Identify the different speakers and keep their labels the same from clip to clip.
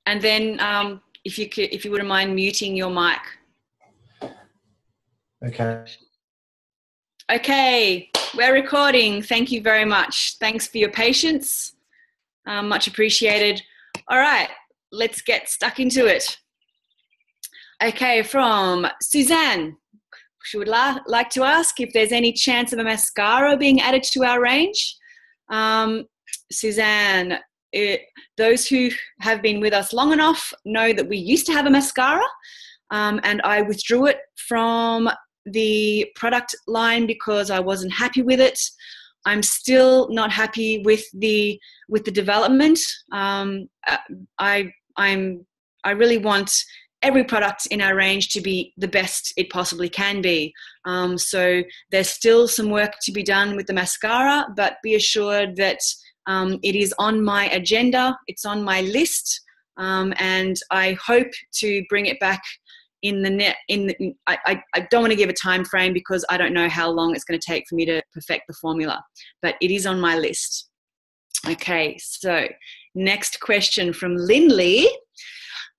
Speaker 1: And then if you wouldn't mind muting your mic.
Speaker 2: Okay.
Speaker 1: Okay, we're recording. Thank you very much. Thanks for your patience. Much appreciated. All right, let's get stuck into it. Okay, from Suzanne. She would like to ask if there's any chance of a mascara being added to our range. Suzanne, those who have been with us long enough know that we used to have a mascara, and I withdrew it from the product line because I wasn't happy with it. I'm still not happy with the development. I really want every product in our range to be the best it possibly can be. So there's still some work to be done with the mascara, but be assured that it is on my agenda, it's on my list, and I hope to bring it back I don't want to give a time frame because I don't know how long it's going to take for me to perfect the formula, but it is on my list. Okay, so next question from Lindley,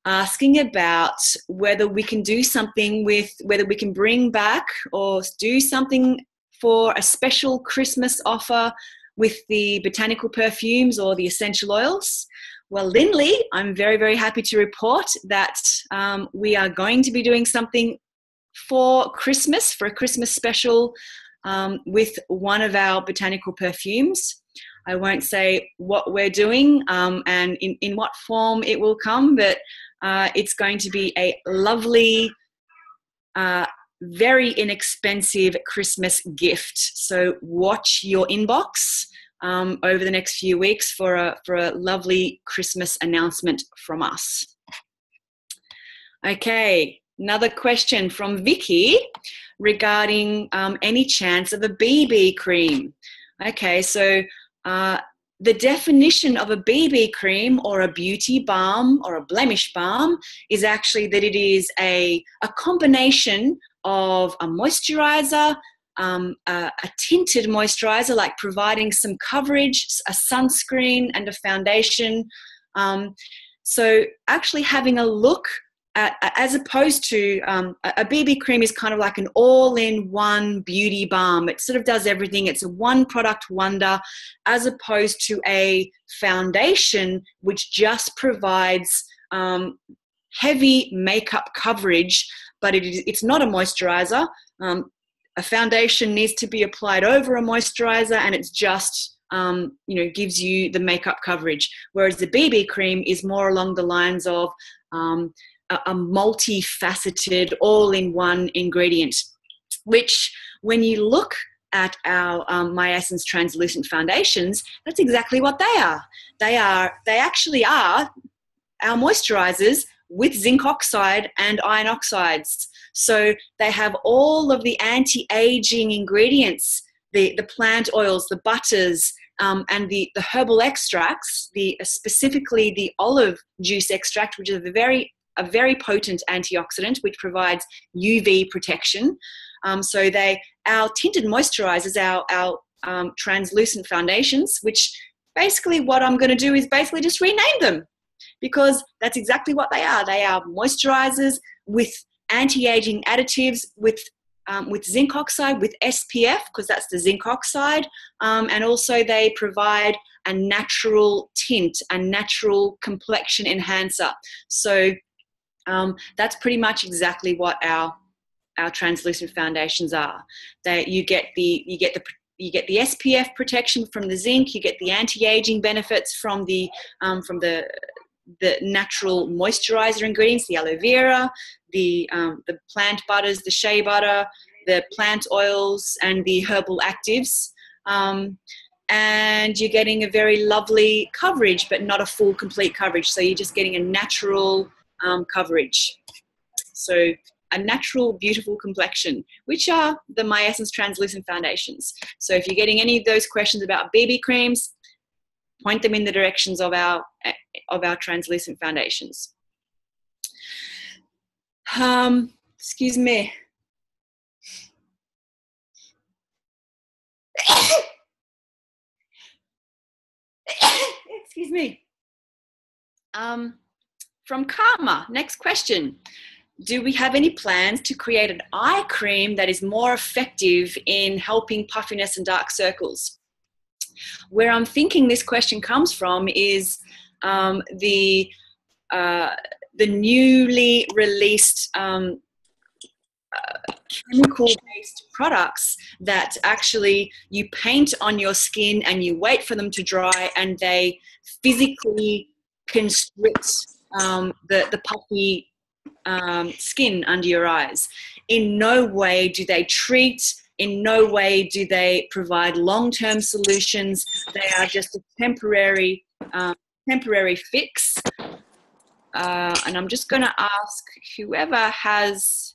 Speaker 1: asking about whether we can do something whether we can bring back or do something for a special Christmas offer with the botanical perfumes or the essential oils. Well, Lindley, I'm very, very happy to report that we are going to be doing something for Christmas, for a Christmas special with one of our botanical perfumes. I won't say what we're doing and in what form it will come, but it's going to be a lovely, very inexpensive Christmas gift. So watch your inbox over the next few weeks for a lovely Christmas announcement from us. Okay, another question from Vicky regarding any chance of a BB cream. Okay, so the definition of a BB cream or a beauty balm or a blemish balm is actually that it is a combination of a moisturizer, a tinted moisturizer, like providing some coverage, a sunscreen and a foundation. So actually having a look at, as opposed to a BB cream is kind of like an all-in-one beauty balm. It sort of does everything. It's a one product wonder, as opposed to a foundation which just provides heavy makeup coverage, but it's not a moisturizer. A foundation needs to be applied over a moisturizer, and it's just, gives you the makeup coverage. Whereas the BB cream is more along the lines of a multifaceted, all-in-one ingredient, which when you look at our Miessence translucent foundations, that's exactly what they are. They actually are our moisturizers with zinc oxide and iron oxides. So they have all of the anti-aging ingredients, the plant oils, the butters, and the herbal extracts, specifically the olive juice extract, which is a very potent antioxidant, which provides UV protection. So our tinted moisturizers, our translucent foundations, which basically what I'm going to do is basically just rename them, because that's exactly what they are. They are moisturizers with anti-aging additives, with zinc oxide, with SPF, because that's the zinc oxide, and also they provide a natural tint, a natural complexion enhancer. So that's pretty much exactly what our translucent foundations are. You get the SPF protection from the zinc. You get the anti-aging benefits from the natural moisturizer ingredients, the aloe vera, the plant butters, the shea butter, the plant oils, and the herbal actives. And you're getting a very lovely coverage, but not a full, complete coverage. So you're just getting a natural coverage. So a natural, beautiful complexion, which are the Miessence translucent foundations. So if you're getting any of those questions about BB creams, point them in the directions of our translucent foundations. Excuse me. Excuse me. from Karma, next question. Do we have any plans to create an eye cream that is more effective in helping puffiness and dark circles? Where I'm thinking this question comes from is the newly released chemical-based products that actually you paint on your skin and you wait for them to dry, and they physically constrict the puffy skin under your eyes. In no way do they treat, in no way do they provide long-term solutions. They are just a temporary fix. And I'm just going to ask whoever has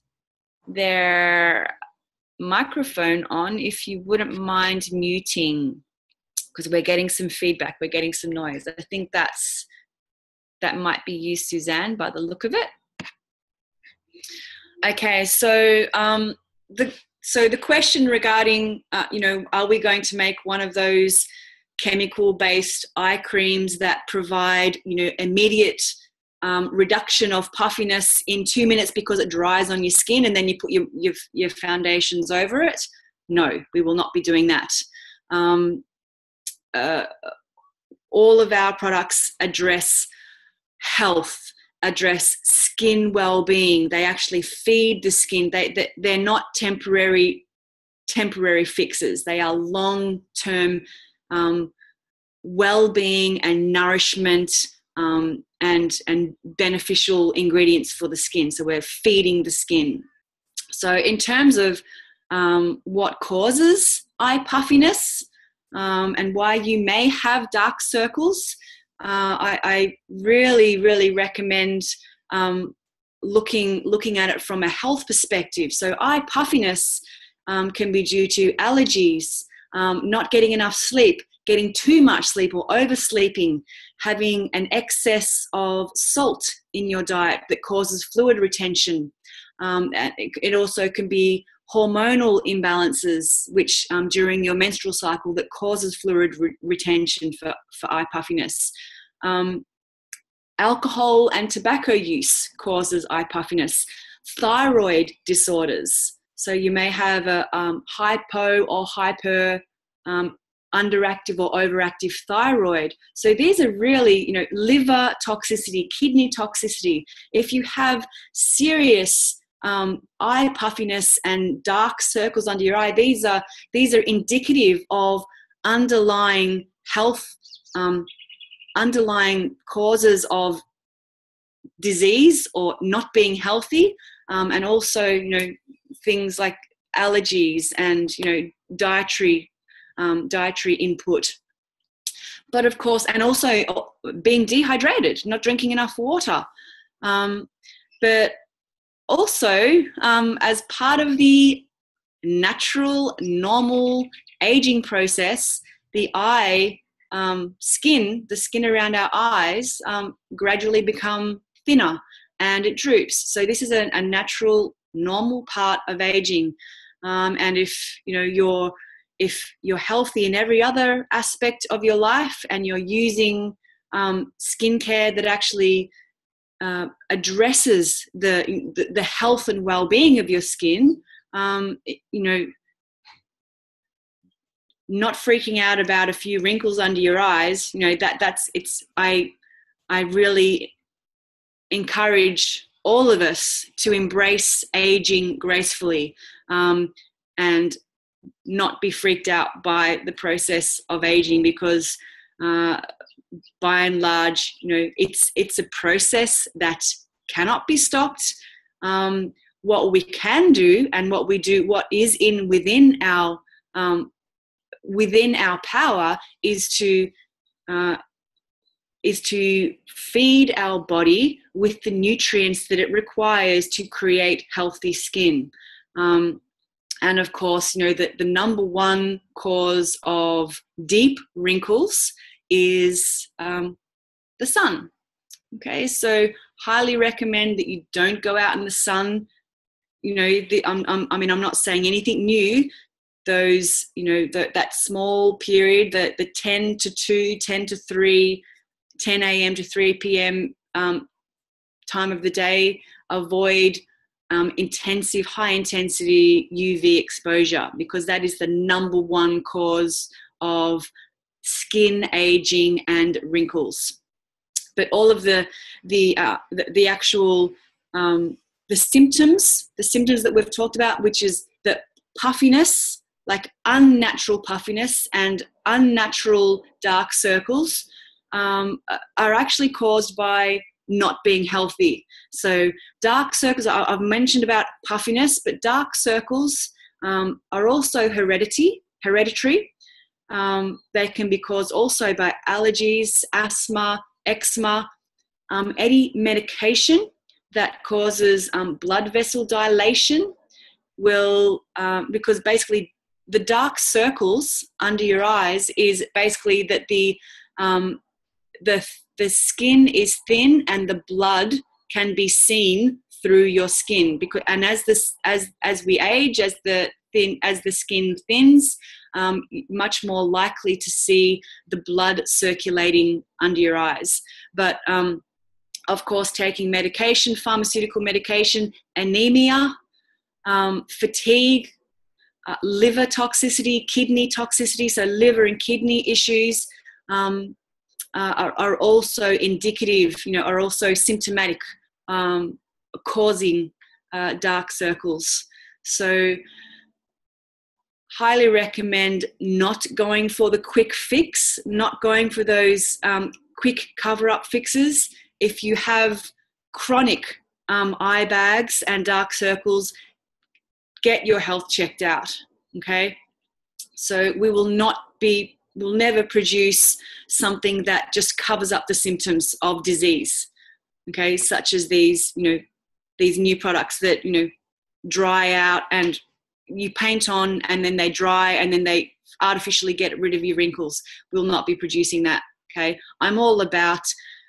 Speaker 1: their microphone on if you wouldn't mind muting, because we're getting some feedback, we're getting some noise. I think that might be you, Suzanne, by the look of it. Okay, so the question regarding, are we going to make one of those chemical-based eye creams that provide, immediate reduction of puffiness in 2 minutes because it dries on your skin, and then you put your foundations over it? No, we will not be doing that. All of our products address health, address skin well-being. They actually feed the skin. They're not temporary fixes. They are long-term well-being and nourishment and beneficial ingredients for the skin. So we're feeding the skin. So in terms of what causes eye puffiness and why you may have dark circles, I really, really recommend looking at it from a health perspective. So eye puffiness can be due to allergies, not getting enough sleep, getting too much sleep or oversleeping, having an excess of salt in your diet that causes fluid retention. It also can be hormonal imbalances, which during your menstrual cycle, that causes fluid retention for eye puffiness. Alcohol and tobacco use causes eye puffiness. Thyroid disorders. So you may have a hypo or hyper underactive or overactive thyroid. So these are really, liver toxicity, kidney toxicity. If you have serious eye puffiness and dark circles under your eye, these are indicative of underlying health, underlying causes of disease or not being healthy, and also, things like allergies and, dietary input. But of course, and also being dehydrated, not drinking enough water. But also, as part of the natural, normal aging process, the eye skin, the skin around our eyes, gradually become thinner and it droops. So this is a natural, normal part of aging. And if you're healthy in every other aspect of your life and you're using skincare that actually addresses the health and well-being of your skin, not freaking out about a few wrinkles under your eyes, I really encourage all of us to embrace aging gracefully, and not be freaked out by the process of aging, because by and large, it's a process that cannot be stopped. What we can do and what we do, what is within our power, is to feed our body with the nutrients that it requires to create healthy skin. And of course, the number one cause of deep wrinkles is the sun. Okay, so highly recommend that you don't go out in the sun. I'm not saying anything new. Those, that small period, the 10 to 2, 10 to 3, 10 a.m. to 3 p.m. time of the day, avoid intensive, high intensity UV exposure, because that is the number one cause of skin aging and wrinkles. But all of the actual the symptoms that we've talked about, which is the puffiness, like unnatural puffiness and unnatural dark circles, are actually caused by not being healthy. So dark circles, I've mentioned about puffiness, but dark circles are also hereditary. They can be caused also by allergies, asthma, eczema, any medication that causes blood vessel dilation will, because basically the dark circles under your eyes is basically that the skin is thin and the blood can be seen through your skin, because, and as we age, as the skin thins, much more likely to see the blood circulating under your eyes. But of course, taking medication, pharmaceutical medication, anemia, fatigue, liver toxicity, kidney toxicity, so liver and kidney issues are also indicative, are also symptomatic, causing dark circles. So highly recommend not going for the quick fix, not going for those quick cover-up fixes. If you have chronic eye bags and dark circles, get your health checked out, okay? So we'll never produce something that just covers up the symptoms of disease, okay? Such as these new products that, dry out and you paint on and then they dry and then they artificially get rid of your wrinkles. We'll not be producing that, okay? I'm all about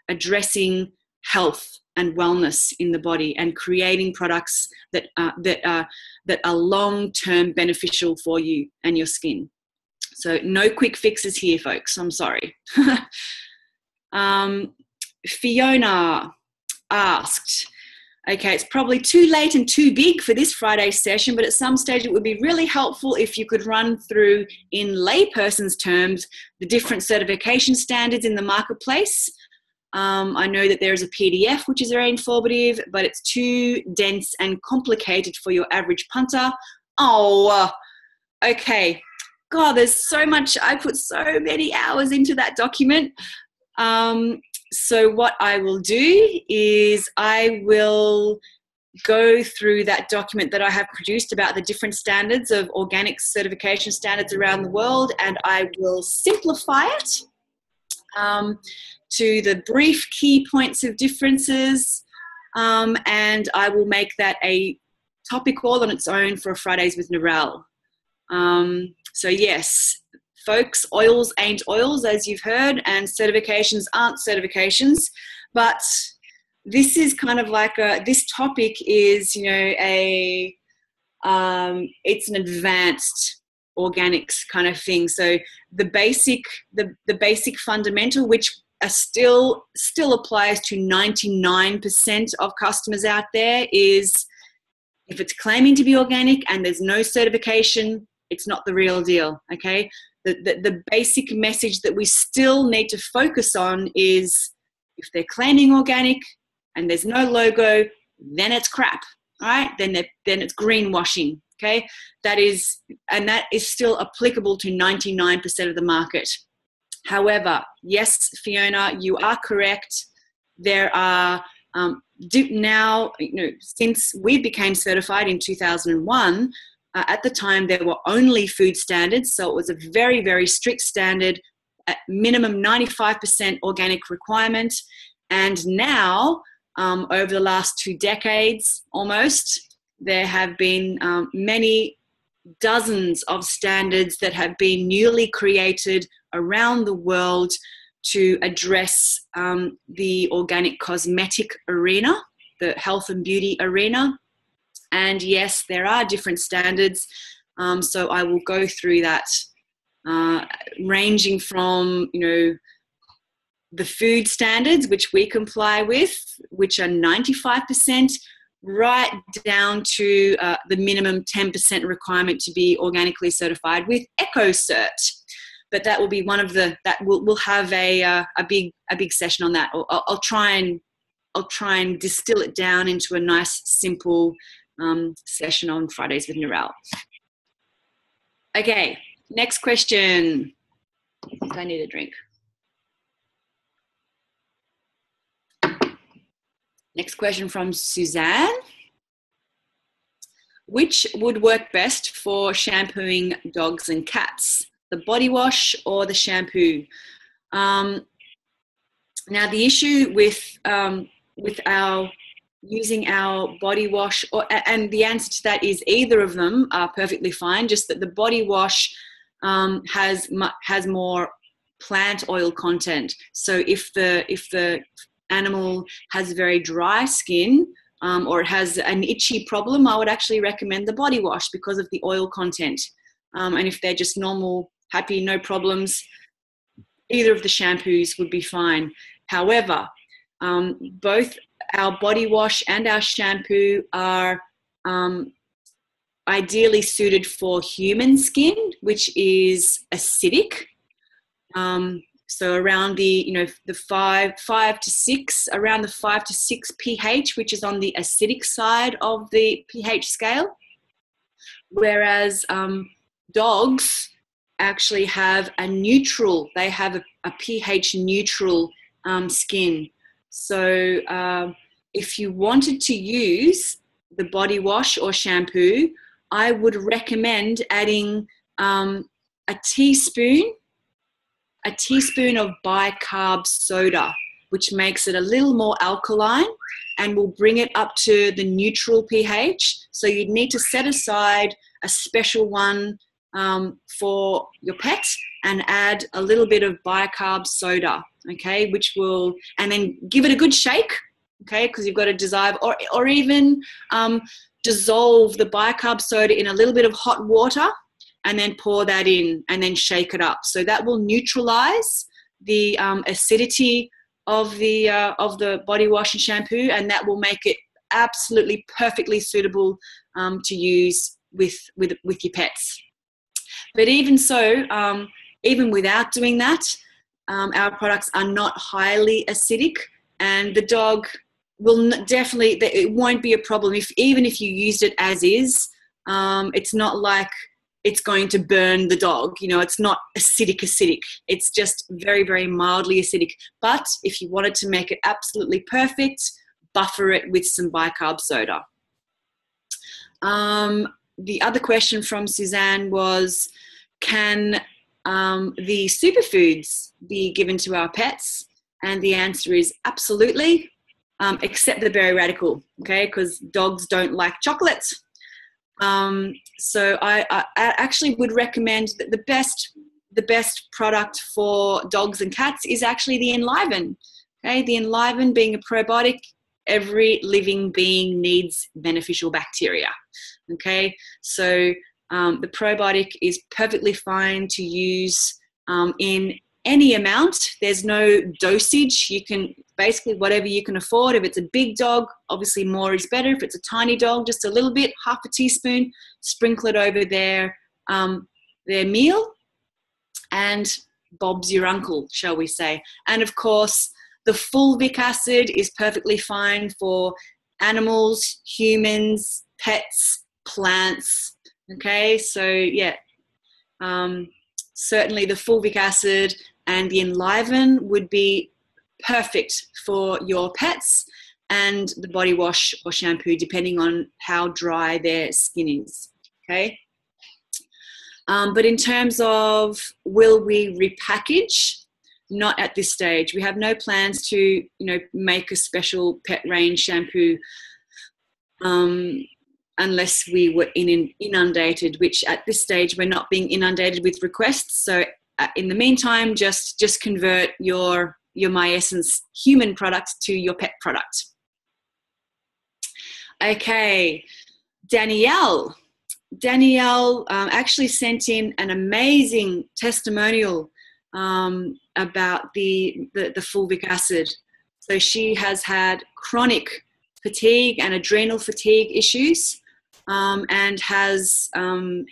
Speaker 1: addressing health and wellness in the body and creating products that are long-term beneficial for you and your skin. So no quick fixes here, folks. I'm sorry. Fiona asked, okay, it's probably too late and too big for this Friday session, but at some stage it would be really helpful if you could run through, in layperson's terms, the different certification standards in the marketplace. I know that there is a PDF, which is very informative, but it's too dense and complicated for your average punter. Oh, okay. God, there's so much. I put so many hours into that document. So what I will do is I will go through that document that I have produced about the different standards of organic certification standards around the world, and I will simplify it to the brief key points of differences, and I will make that a topic all on its own for Fridays with Narelle. So yes, folks, oils ain't oils, as you've heard, and certifications aren't certifications, but this is kind of like this topic is, it's an advanced organics kind of thing. So the basic fundamental, which are still applies to 99% of customers out there, is if it's claiming to be organic and there's no certification, it's not the real deal, okay? The basic message that we still need to focus on is if they're claiming organic and there's no logo, then it's crap, all right? Then it's greenwashing, okay? That is still applicable to 99% of the market. However, yes, Fiona, you are correct. There are now, since we became certified in 2001, at the time, there were only food standards, so it was a very, very strict standard, at minimum 95% organic requirement. And now, over the last 2 decades almost, there have been many dozens of standards that have been newly created around the world to address the organic cosmetic arena, the health and beauty arena. And yes, there are different standards, so I will go through that, ranging from, the food standards, which we comply with, which are 95%, right down to the minimum 10% requirement to be organically certified with EcoCert. But that will be one of we'll have a big session on that. I'll try and distill it down into a nice, simple session on Fridays with Narelle. Okay, next question. I think I need a drink. Next question from Suzanne. Which would work best for shampooing dogs and cats? The body wash or the shampoo? Now, the issue with our using our body wash, and the answer to that is either of them are perfectly fine, just that the body wash has more plant oil content. So if the animal has very dry skin or it has an itchy problem, I would actually recommend the body wash because of the oil content. And if they're just normal, happy, no problems, either of the shampoos would be fine. However, both our body wash and our shampoo are ideally suited for human skin, which is acidic. So around the 5 to 6, around the 5 to 6 pH, which is on the acidic side of the pH scale. Whereas dogs actually have a neutral, they have a pH neutral skin. So if you wanted to use the body wash or shampoo, I would recommend adding a teaspoon of bicarb soda, which makes it a little more alkaline and will bring it up to the neutral pH. So you'd need to set aside a special one for your pet and add a little bit of bicarb soda, okay, and then give it a good shake, okay, because you've got to dissolve, or even dissolve the bicarb soda in a little bit of hot water and then pour that in and then shake it up. So that will neutralize the acidity of the body wash and shampoo, and that will make it absolutely perfectly suitable to use with your pets. But even so, even without doing that, our products are not highly acidic, and the dog will definitely, it won't be a problem even if you used it as is. It's not like it's going to burn the dog. It's not acidic. It's just very, very mildly acidic. But if you wanted to make it absolutely perfect, buffer it with some bicarb soda. The other question from Suzanne was, can the superfoods be given to our pets? And the answer is absolutely, except the berry radical, okay, because dogs don't like chocolate. So I actually would recommend that the best product for dogs and cats is actually the Enliven. Okay, the Enliven being a probiotic, every living being needs beneficial bacteria. Okay, so the probiotic is perfectly fine to use in any amount. There's no dosage. You can basically whatever you can afford. If it's a big dog, obviously more is better. If it's a tiny dog, just a little bit, half a teaspoon, sprinkle it over their meal, and Bob's your uncle, shall we say. And of course, the fulvic acid is perfectly fine for animals, humans, pets, plants. Okay, so yeah, certainly the fulvic acid and the Enliven would be perfect for your pets, and the body wash or shampoo depending on how dry their skin is. Okay, but in terms of will we repackage, not at this stage. We have no plans to make a special pet range shampoo unless we were inundated, which at this stage we're not being inundated with requests. So in the meantime, just convert your Miessence human product to your pet product. Okay, Danielle actually sent in an amazing testimonial about the fulvic acid. So she has had chronic fatigue and adrenal fatigue issues, and has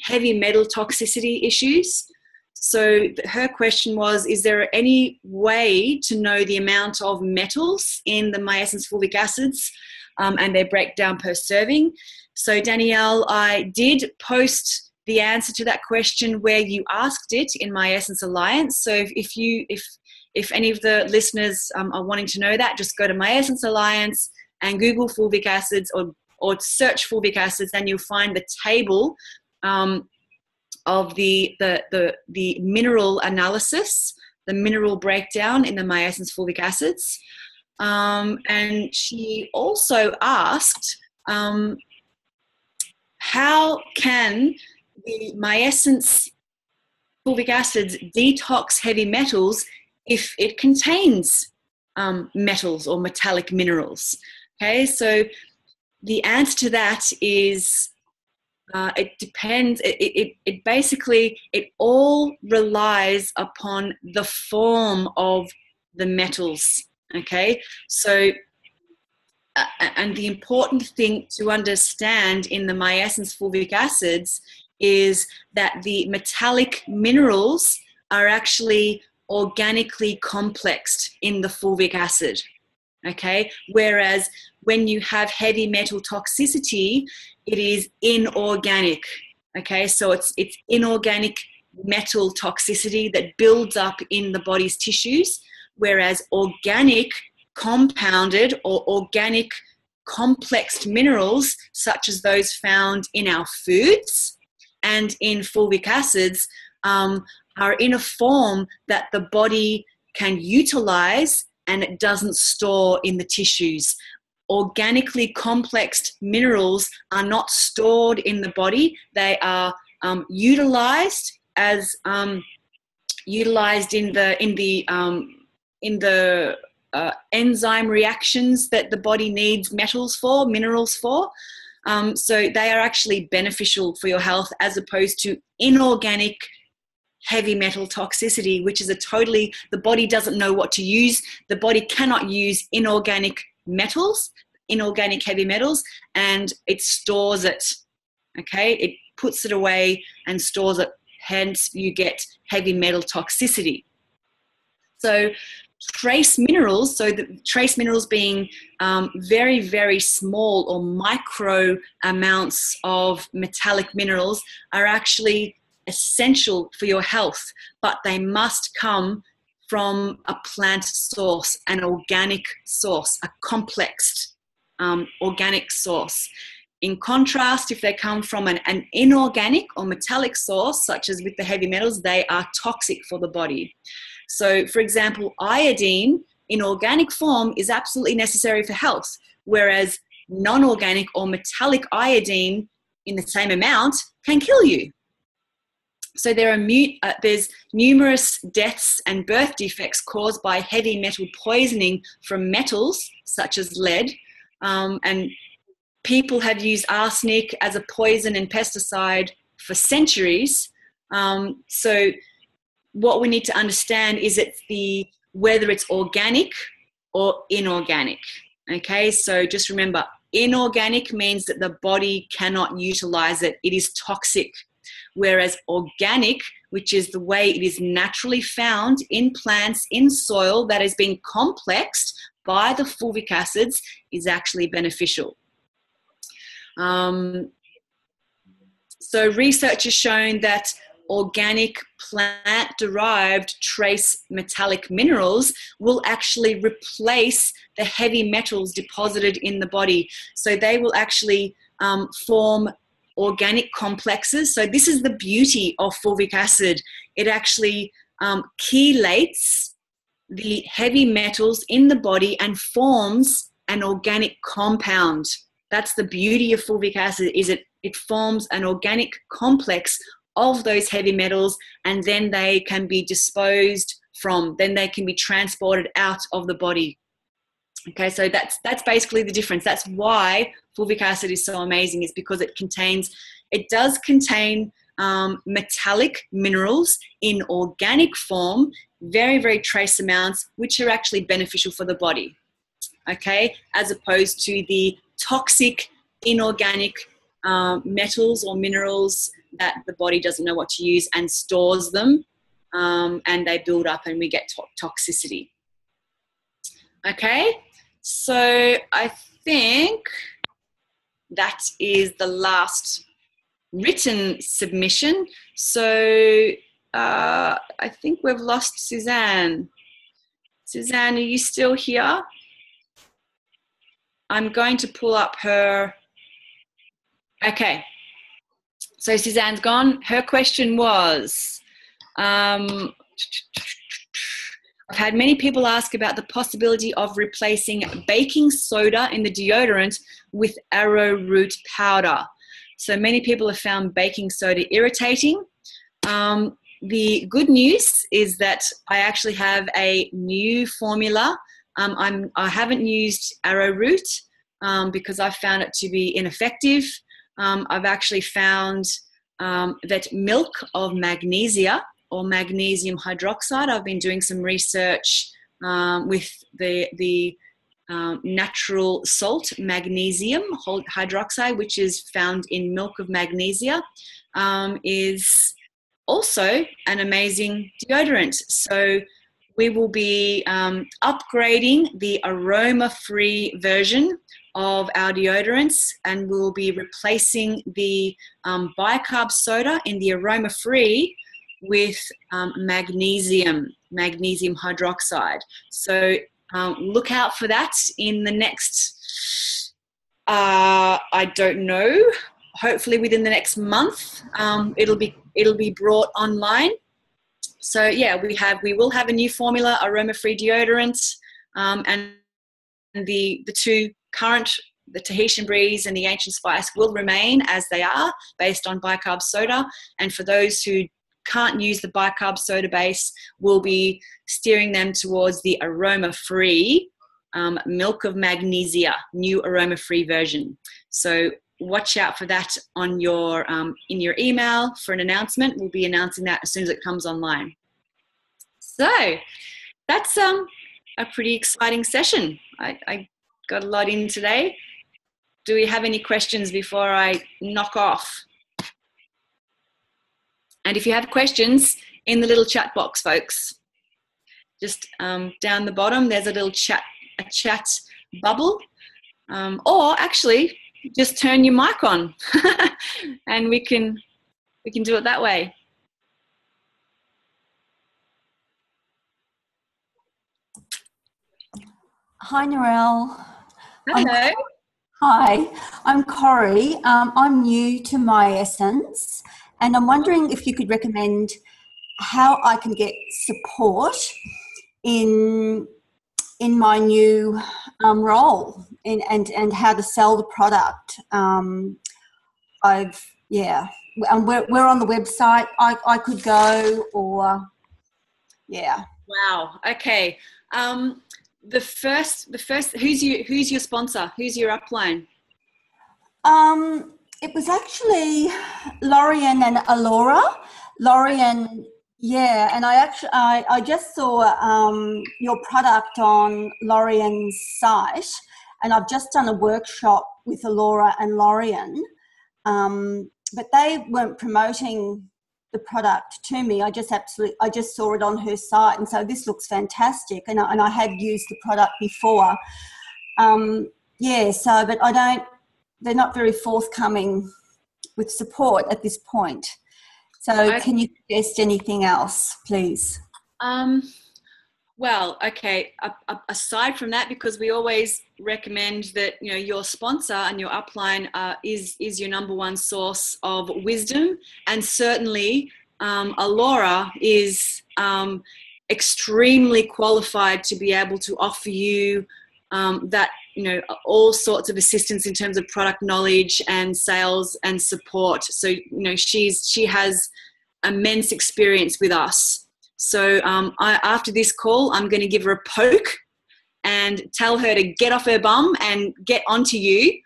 Speaker 1: heavy metal toxicity issues. So her question was, is there any way to know the amount of metals in the Miessence fulvic acids and their breakdown per serving? So Danielle, I did post the answer to that question where you asked it in Miessence Alliance. So if any of the listeners are wanting to know that, just go to Miessence Alliance and Google fulvic acids, or search fulvic acids, and you'll find the table of the mineral analysis, the mineral breakdown in the Miessence fulvic acids. And she also asked, how can the Miessence fulvic acids detox heavy metals if it contains metals or metallic minerals? Okay, so the answer to that is it depends. It basically, it all relies upon the form of the metals. Okay, so and the important thing to understand in the Miessence fulvic acids is that the metallic minerals are actually organically complexed in the fulvic acid. Okay, whereas when you have heavy metal toxicity, it is inorganic. Okay, so it's inorganic metal toxicity that builds up in the body's tissues, whereas organic compounded or organic complex minerals, such as those found in our foods and in fulvic acids, are in a form that the body can utilize and it doesn't store in the tissues. Organically complex minerals are not stored in the body. They are utilized as utilized in the enzyme reactions that the body needs minerals for. So they are actually beneficial for your health, as opposed to inorganic heavy metal toxicity, which is the body doesn't know what to use. The body cannot use inorganic metals, inorganic heavy metals, and it stores it. Okay, it puts it away and stores it. Hence, you get heavy metal toxicity. So trace minerals, so the trace minerals being very, very small or micro amounts of metallic minerals, are actually essential for your health, but they must come from a plant source, an organic source, a complex organic source. In contrast, if they come from an inorganic or metallic source, such as with the heavy metals, they are toxic for the body. So, for example, iodine in organic form is absolutely necessary for health, whereas non-organic or metallic iodine in the same amount can kill you. So there's numerous deaths and birth defects caused by heavy metal poisoning from metals such as lead, and people have used arsenic as a poison and pesticide for centuries. So what we need to understand is whether it's organic or inorganic. Okay, so just remember, inorganic means that the body cannot utilize it. It is toxic. Whereas organic, which is the way it is naturally found in plants, in soil, that is being complexed by the fulvic acids, is actually beneficial. So research has shown that organic plant-derived trace metallic minerals will actually replace the heavy metals deposited in the body. So they will actually form organic complexes. So this is the beauty of fulvic acid. It actually chelates the heavy metals in the body and forms an organic compound. That's the beauty of fulvic acid, is it forms an organic complex of those heavy metals, and then they can be disposed from, then they can be transported out of the body. Okay, so that's basically the difference. That's why fulvic acid is so amazing, is because it does contain metallic minerals in organic form, very, very trace amounts, which are actually beneficial for the body, okay, as opposed to the toxic inorganic metals or minerals that the body doesn't know what to use and stores them, and they build up and we get toxicity. Okay, so I think that is the last written submission. So I think we've lost Suzanne. Suzanne, are you still here? I'm going to pull up her. Okay. So Suzanne's gone. Her question was, I've had many people ask about the possibility of replacing baking soda in the deodorant with arrowroot powder. So many people have found baking soda irritating. The good news is that I actually have a new formula. I haven't used arrowroot because I've found it to be ineffective. I've actually found that milk of magnesia or magnesium hydroxide. I've been doing some research with the natural salt magnesium hydroxide, which is found in milk of magnesia, is also an amazing deodorant. So we will be upgrading the aroma-free version of our deodorants, and we'll be replacing the bicarb soda in the aroma-free with magnesium hydroxide. So look out for that in the next, I don't know, hopefully within the next month. It'll be brought online. So yeah, we will have a new formula, aroma-free deodorant, and the two current, the Tahitian Breeze and the Ancient Spice, will remain as they are, based on bicarb soda. And for those who can't use the bicarb soda base, we'll be steering them towards the aroma-free milk of magnesia, new aroma-free version. So watch out for that on your in your email for an announcement. We'll be announcing that as soon as it comes online. So that's a pretty exciting session. I got a lot in today. Do we have any questions before I knock off? And if you have questions, in the little chat box, folks, just down the bottom, there's a little chat bubble, or actually just turn your mic on and we can do it that way.
Speaker 2: Hi, Narelle.
Speaker 1: Hello.
Speaker 2: Hi, I'm Corrie. I'm new to Miessence, and I'm wondering if you could recommend how I can get support in my new role and how to sell the product. And we're on the website. I could go, or yeah.
Speaker 1: Wow. Okay. The first. Who's your sponsor? Who's your upline?
Speaker 2: It was actually Lorian and Alora. Lorian, yeah, and I just saw your product on Lorian's site, and I've just done a workshop with Alora and Lorian, but they weren't promoting the product to me. I just saw it on her site, and so this looks fantastic, and I had used the product before. But they're not very forthcoming with support at this point. So can you suggest anything else, please?
Speaker 1: Well, okay, aside from that, because we always recommend that, you know, your sponsor and your upline is your number one source of wisdom, and certainly Alora is extremely qualified to be able to offer you that, you know, all sorts of assistance in terms of product knowledge and sales and support. So, you know, she has immense experience with us. So after this call, I'm going to give her a poke and tell her to get off her bum and get onto you,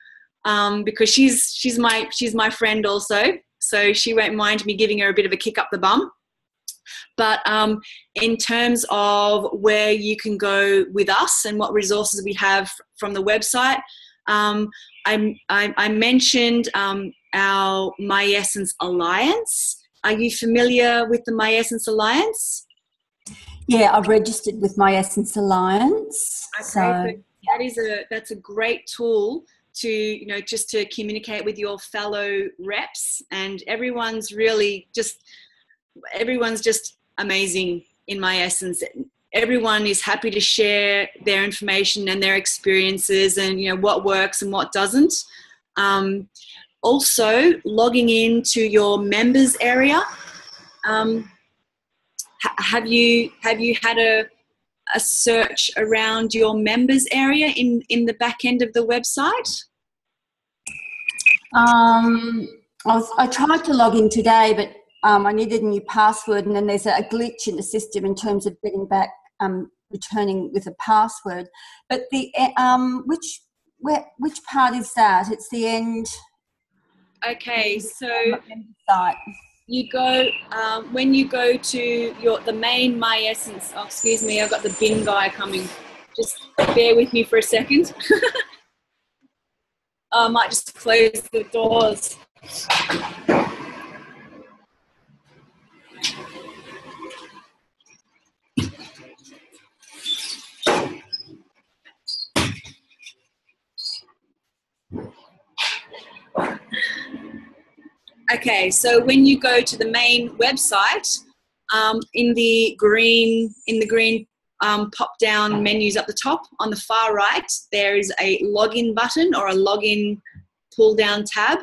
Speaker 1: because she's my friend also. So she won't mind me giving her a bit of a kick up the bum. But in terms of where you can go with us and what resources we have from the website, I mentioned our Miessence Alliance. Are you familiar with the Miessence Alliance?
Speaker 2: Yeah, I've registered with Miessence Alliance.
Speaker 1: Okay, so that's a great tool to, just to communicate with your fellow reps, and everyone's just amazing in Miessence. Everyone is happy to share their information and their experiences and, what works and what doesn't. Also, logging into your members area. Have you had a search around your members area in the back end of the website?
Speaker 2: I tried to log in today, but I needed a new password, and then there's a glitch in the system in terms of getting back, returning with a password. But the which part is that? It's the end.
Speaker 1: Okay, so
Speaker 2: site.
Speaker 1: You go when you go to the main Miessence. Oh, excuse me, I've got the bin guy coming. Just bear with me for a second. I might just close the doors. Okay, so when you go to the main website, in the green pop-down menus up the top, on the far right, there is a login button or a login pull-down tab,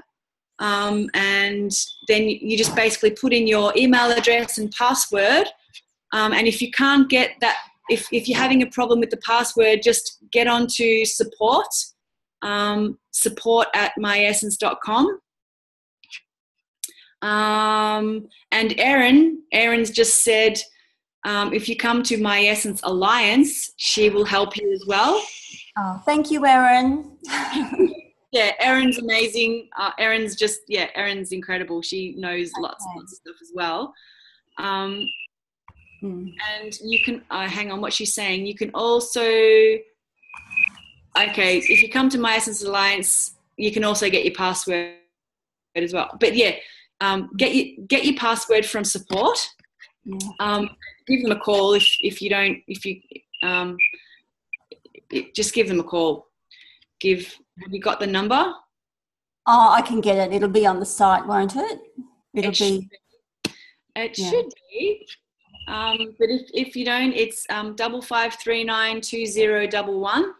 Speaker 1: and then you just basically put in your email address and password. And if you can't get that, if you're having a problem with the password, just get onto support, support@myessence.com. And Erin's just said, if you come to Miessence Alliance, she will help you as well.
Speaker 2: Oh, thank you, Erin.
Speaker 1: Yeah, Erin's amazing. Erin's incredible. She knows lots of stuff as well. And you can, hang on, what she's saying, you can also, if you come to Miessence Alliance, you can also get your password as well. But yeah, get your password from support. Yeah. Give them a call if you just give them a call. Have you got the number?
Speaker 2: Oh, I can get it. It'll be on the site, won't it?
Speaker 1: It should be. But if you don't, it's 55392011.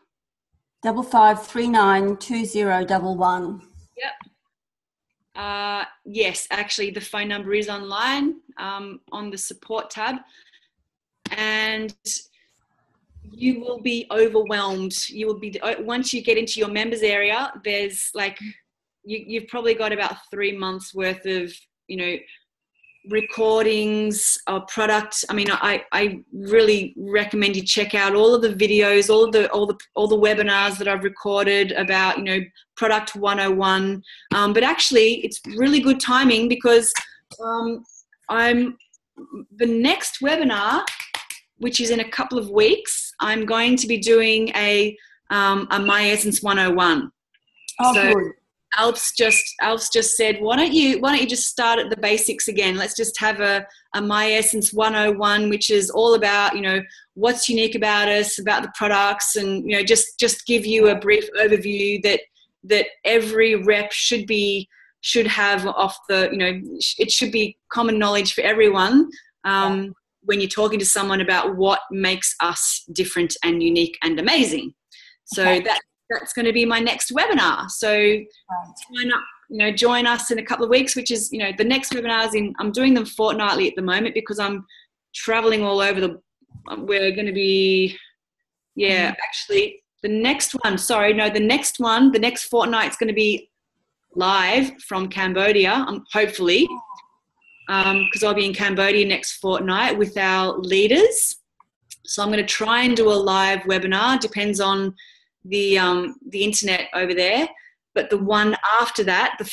Speaker 2: 55392011.
Speaker 1: Yep. Yes, actually the phone number is online, on the support tab, and you will be overwhelmed. You will be, once you get into your members area, there's you've probably got about 3 months worth of, recordings of product. I mean, I really recommend you check out all of the videos, all the webinars that I've recorded about, product 101. But actually, it's really good timing because the next webinar, which is in a couple of weeks, I'm going to be doing a Miessence 101.
Speaker 2: Oh, so good.
Speaker 1: Alf's just said, why don't you just start at the basics again? Let's just have a Miessence 101, which is all about, what's unique about us, about the products, and, just give you a brief overview that every rep should have off the, it should be common knowledge for everyone. When you're talking to someone about what makes us different and unique and amazing. So that's going to be my next webinar. So join us in a couple of weeks, which is, the next webinars I'm doing them fortnightly at the moment because I'm traveling all over we're going to be, actually the next fortnight is going to be live from Cambodia, hopefully, because I'll be in Cambodia next fortnight with our leaders. So I'm going to try and do a live webinar, depends on the internet over there. But the one after that, the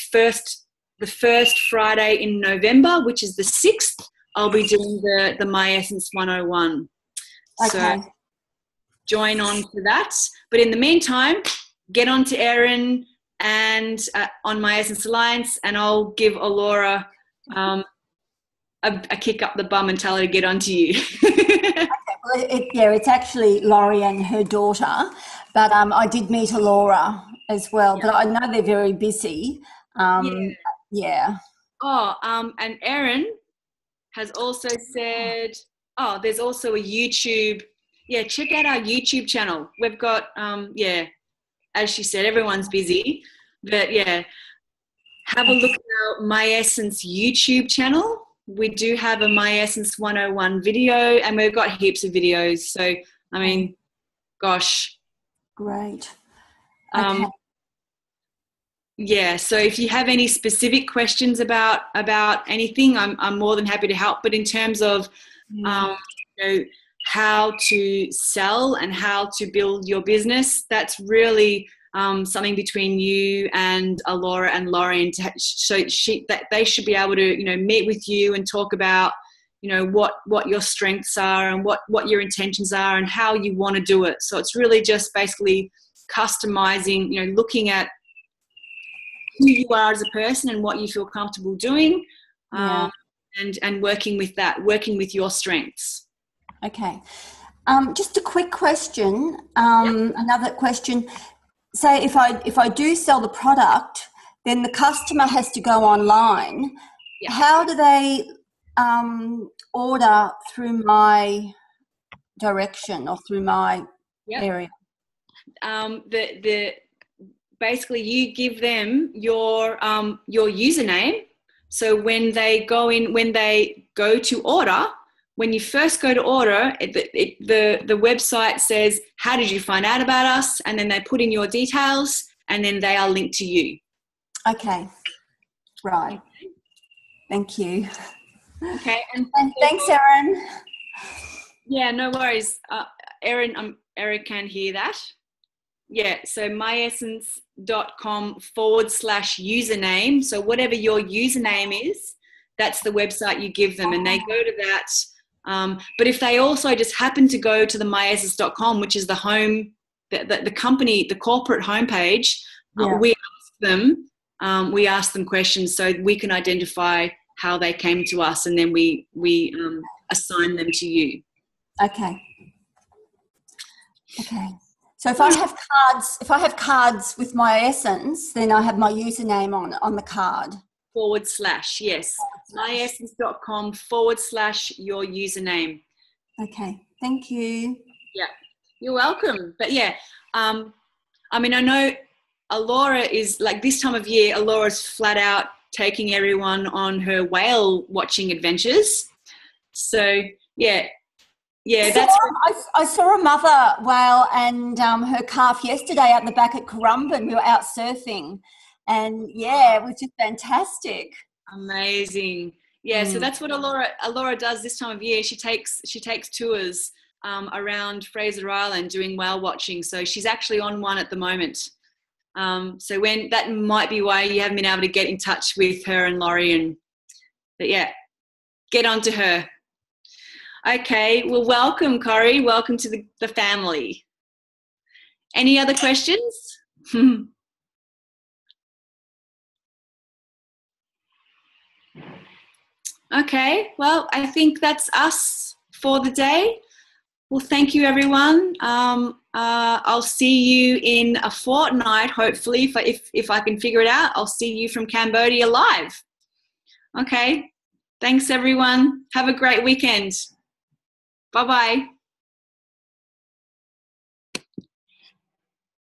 Speaker 1: first Friday in November, which is the 6th, I'll be doing the Miessence 101.
Speaker 2: Okay.
Speaker 1: So join on to that. But in the meantime, get on to Erin and on Miessence Alliance, and I'll give Alora a kick up the bum and tell her to get on to you.
Speaker 2: Well, it's actually Laurie and her daughter, but I did meet Alora as well, but I know they're very busy. Yeah.
Speaker 1: Oh, and Erin has also said, there's also a YouTube. Yeah, check out our YouTube channel. We've got, as she said, everyone's busy, but yeah, have a look at our Miessence YouTube channel. We do have a Miessence 101 video, and we've got heaps of videos. So, I mean, gosh.
Speaker 2: Great. Okay.
Speaker 1: Yeah, so if you have any specific questions about anything, I'm more than happy to help. But in terms of how to sell and how to build your business, that's really something between you and Alora and Lauren. So that they should be able to meet with you and talk about what your strengths are and what your intentions are and how you want to do it. So it's really just basically customizing, looking at who you are as a person and what you feel comfortable doing, and working with that, working with your strengths.
Speaker 2: Okay. Just a quick question. Another question. Say if I do sell the product, then the customer has to go online. Yeah. How do they order through my direction or through my area?
Speaker 1: Basically you give them your username. So when they go to order, when you first go to order, the website says, how did you find out about us? And then they put in your details, and then they are linked to you.
Speaker 2: Okay. Right. Thank you.
Speaker 1: Okay. And
Speaker 2: thanks, Erin.
Speaker 1: Yeah, no worries. Erin can hear that. Yeah, so myessence.com/username. So whatever your username is, that's the website you give them, and they go to that. But if they also just happen to go to the myessence.com, which is the home, the company, the corporate homepage, we ask them questions so we can identify how they came to us, and then we assign them to you.
Speaker 2: Okay. Okay. So if I have cards with Miessence, then I have my username on the card.
Speaker 1: / yes. myessence.com / your username.
Speaker 2: Okay. Thank you.
Speaker 1: Yeah. You're welcome. But yeah, I mean, I know Alora is, like, this time of year, Alora's flat out taking everyone on her whale watching adventures. So yeah. Yeah,
Speaker 2: I saw a mother whale and her calf yesterday out the back at Currumbin. We were out surfing, and it was just fantastic.
Speaker 1: Amazing. Yeah, so that's what Alora does this time of year. She takes tours around Fraser Island doing whale watching. So she's actually on one at the moment. So when that might be why you haven't been able to get in touch with her and Laurie, but yeah, get on to her. Okay, well, welcome, Corey. Welcome to the family. Any other questions? Okay, well, I think that's us for the day. Well, thank you, everyone. I'll see you in a fortnight, hopefully, if I can figure it out. I'll see you from Cambodia live. Okay, thanks, everyone. Have a great weekend. Bye-bye.